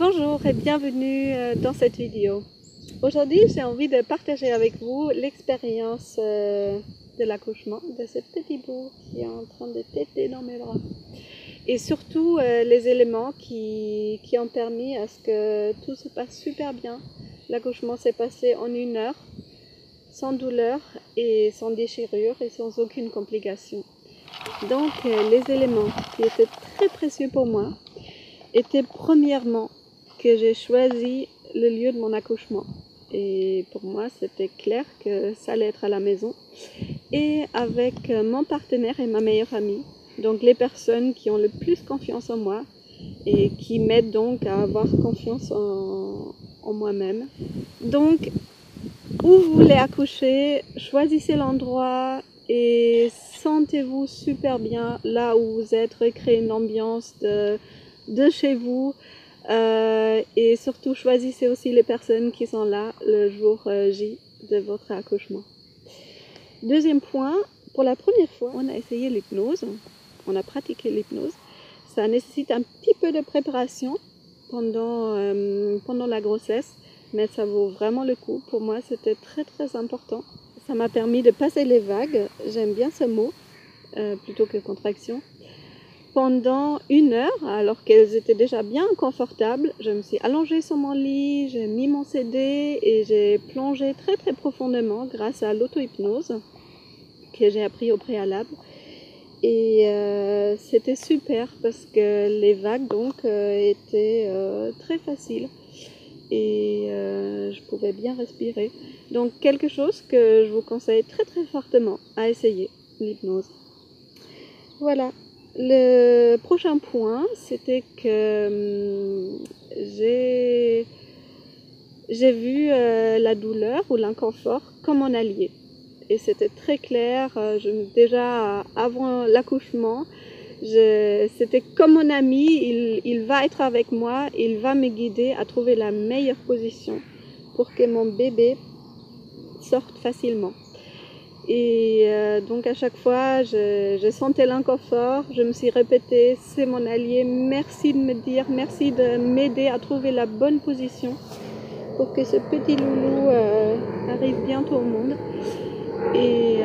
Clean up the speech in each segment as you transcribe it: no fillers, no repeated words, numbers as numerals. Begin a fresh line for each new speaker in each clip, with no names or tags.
Bonjour et bienvenue dans cette vidéo. Aujourd'hui, j'ai envie de partager avec vous l'expérience de l'accouchement de ce petit bout qui est en train de téter dans mes bras. Et surtout les éléments qui ont permis à ce que tout se passe super bien. L'accouchement s'est passé en 1 heure, sans douleur et sans déchirure et sans aucune complication. Donc les éléments qui étaient très précieux pour moi étaient premièrement que j'ai choisi le lieu de mon accouchement. Et pour moi, c'était clair que ça allait être à la maison. Et avec mon partenaire et ma meilleure amie, donc les personnes qui ont le plus confiance en moi et qui m'aident donc à avoir confiance en moi-même. Donc, où vous voulez accoucher, choisissez l'endroit et sentez-vous super bien là où vous êtes, recréez une ambiance de chez vous. Et surtout choisissez aussi les personnes qui sont là le jour J de votre accouchement. Deuxième point, pour la première fois on a essayé l'hypnose, on a pratiqué l'hypnose. Ça nécessite un petit peu de préparation pendant la grossesse, mais ça vaut vraiment le coup. Pour moi c'était très important. Ça m'a permis de passer les vagues, j'aime bien ce mot plutôt que contraction. Pendant 1 heure, alors qu'elles étaient déjà bien confortables, je me suis allongée sur mon lit, j'ai mis mon CD et j'ai plongé très profondément grâce à l'auto-hypnose que j'ai appris au préalable. Et c'était super parce que les vagues donc étaient très faciles et je pouvais bien respirer. Donc quelque chose que je vous conseille très fortement à essayer, l'hypnose. Voilà. Le prochain point, c'était que j'ai vu la douleur ou l'inconfort comme un allié. Et c'était très clair, déjà avant l'accouchement, c'était comme un ami, il va être avec moi, il va me guider à trouver la meilleure position pour que mon bébé sorte facilement. Et donc à chaque fois, je sentais l'inconfort, je me suis répétée, c'est mon allié, merci de me dire, merci de m'aider à trouver la bonne position pour que ce petit loulou arrive bientôt au monde. Et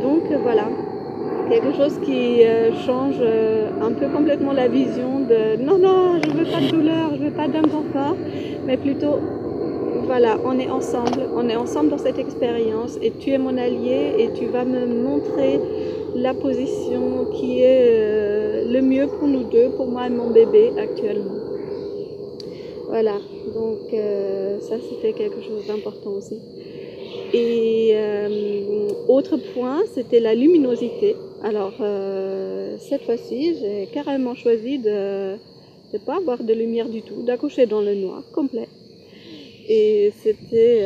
donc voilà, quelque chose qui change un peu complètement la vision de non, je veux pas de douleur, je veux pas d'inconfort, mais plutôt voilà, on est ensemble dans cette expérience et tu es mon allié et tu vas me montrer la position qui est le mieux pour nous deux, pour moi et mon bébé actuellement. Voilà, donc ça c'était quelque chose d'important aussi. Et autre point, c'était la luminosité. Alors cette fois-ci, j'ai carrément choisi de ne pas avoir de lumière du tout, d'accoucher dans le noir complet. Et c'était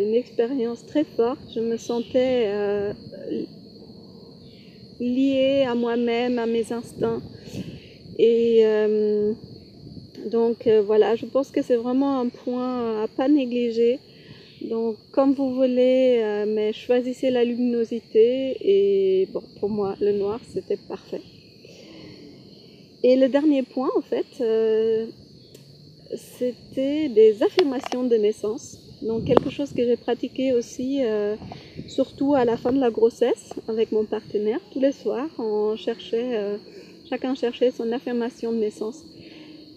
une expérience très forte. Je me sentais liée à moi-même, à mes instincts. Et donc voilà, je pense que c'est vraiment un point à pas négliger. Donc comme vous voulez, mais choisissez la luminosité. Et bon, pour moi, le noir, c'était parfait. Et le dernier point, en fait, c'était des affirmations de naissance. Donc quelque chose que j'ai pratiqué aussi, surtout à la fin de la grossesse avec mon partenaire. Tous les soirs, chacun cherchait son affirmation de naissance.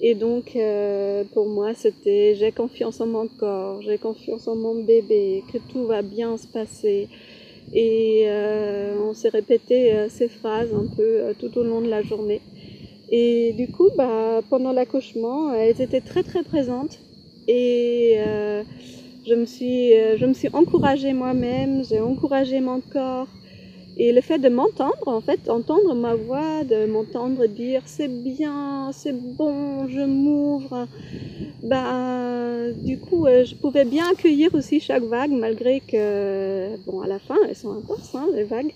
Et donc pour moi, c'était j'ai confiance en mon corps, j'ai confiance en mon bébé, que tout va bien se passer. Et on s'est répété ces phrases un peu tout au long de la journée. Et du coup, pendant l'accouchement, elles étaient très présentes et je me suis encouragée moi-même, j'ai encouragé mon corps. Et le fait de m'entendre, en fait, entendre ma voix, de m'entendre dire c'est bien, c'est bon, je m'ouvre, du coup, je pouvais bien accueillir aussi chaque vague, malgré que, bon, à la fin, elles sont intenses, hein, les vagues.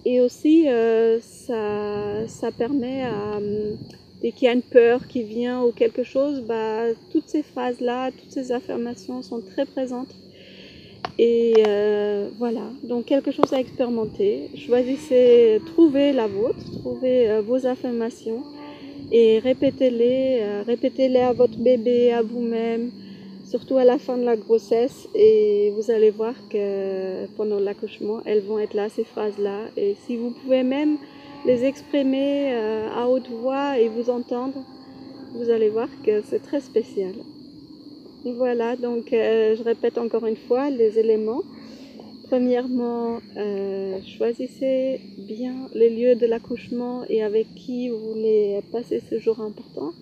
Et aussi, ça permet à, dès qu'il y a une peur qui vient ou quelque chose, toutes ces phrases-là, toutes ces affirmations sont très présentes. Et voilà, donc quelque chose à expérimenter. Choisissez, trouvez la vôtre, trouvez vos affirmations et répétez-les à votre bébé, à vous-même, surtout à la fin de la grossesse, et vous allez voir que pendant l'accouchement, elles vont être là, ces phrases-là, et si vous pouvez même les exprimer à haute voix et vous entendre, vous allez voir que c'est très spécial. Voilà, donc je répète encore une fois les éléments. Premièrement, choisissez bien les lieux de l'accouchement et avec qui vous voulez passer ce jour important.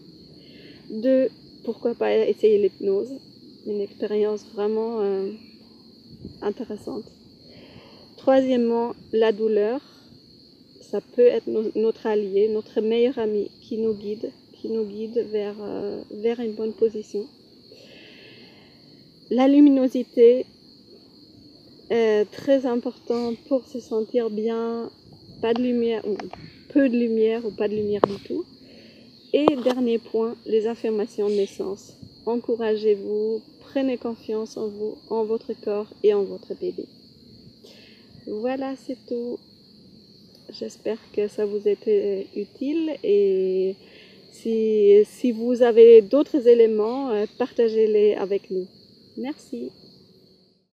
2, pourquoi pas essayer l'hypnose, une expérience vraiment intéressante. Troisièmement, la douleur, ça peut être notre allié, notre meilleur ami qui nous guide vers une bonne position. La luminosité est très important pour se sentir bien, pas de lumière ou peu de lumière ou pas de lumière du tout. Et dernier point, les affirmations de naissance. Encouragez-vous, prenez confiance en vous, en votre corps et en votre bébé. Voilà, c'est tout. J'espère que ça vous a été utile et si vous avez d'autres éléments, partagez-les avec nous. Merci.